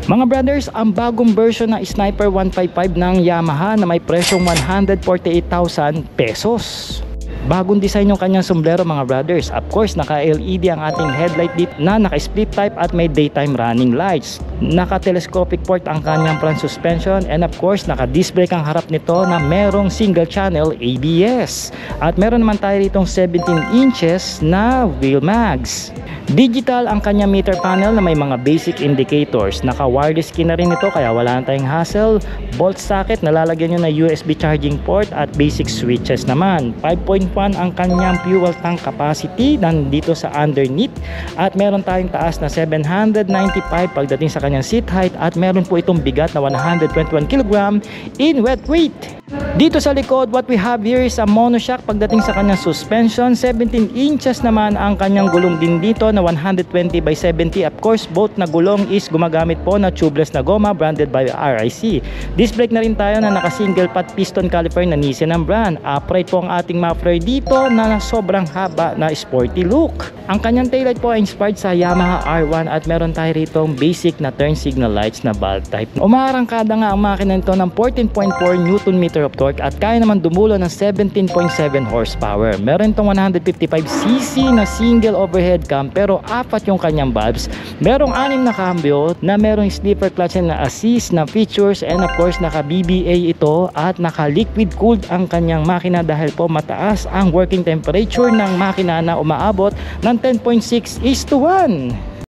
Mga brothers, ang bagong version ng Sniper 155 ng Yamaha na may presyong 148,000 pesos. Bagong design yung kanyang sombrero mga brothers. Of course, naka-LED ang ating headlight dito na naka-split type at may daytime running lights. Naka-telescopic port ang kanyang front suspension, and of course, naka-disc brake ang harap nito na merong single channel ABS. At meron naman tayo ditong 17 inches na wheel mags. Digital ang kanyang meter panel na may mga basic indicators. Naka-wireless key na rin ito kaya wala na tayong hassle. Bolt socket, nalalagyan nyo na USB charging port at basic switches naman. 5.1 ang kanyang fuel tank capacity nandito sa underneath. At meron tayong taas na 795 pagdating sa kanyang seat height. At meron po itong bigat na 121 kg in wet weight. Dito sa likod, what we have here is a monoshock pagdating sa kanyang suspension. 17 inches naman ang kanyang gulong din dito na 120/70. Of course, both na gulong is gumagamit po na tubeless na goma branded by RIC. Disc brake na rin tayo na naka single pot piston caliper na Nissin ang brand. Upright po ang ating muffler dito na sobrang haba na sporty look. Ang kanyang taillight po ay inspired sa Yamaha R1 at meron tayo rito basic na turn signal lights na bulb type. Umaarangkada nga ang makina nito ng 14.4 Nm of torque at kaya naman dumulo ng 17.7 horsepower. Meron itong 155cc na single overhead cam pero apat yung kanyang valves. Merong 6 na cambio na merong sleeper clutch na assist na features, and of course naka BBA ito at naka liquid cooled ang kanyang makina dahil po mataas ang working temperature ng makina na umaabot ng 10.6:1.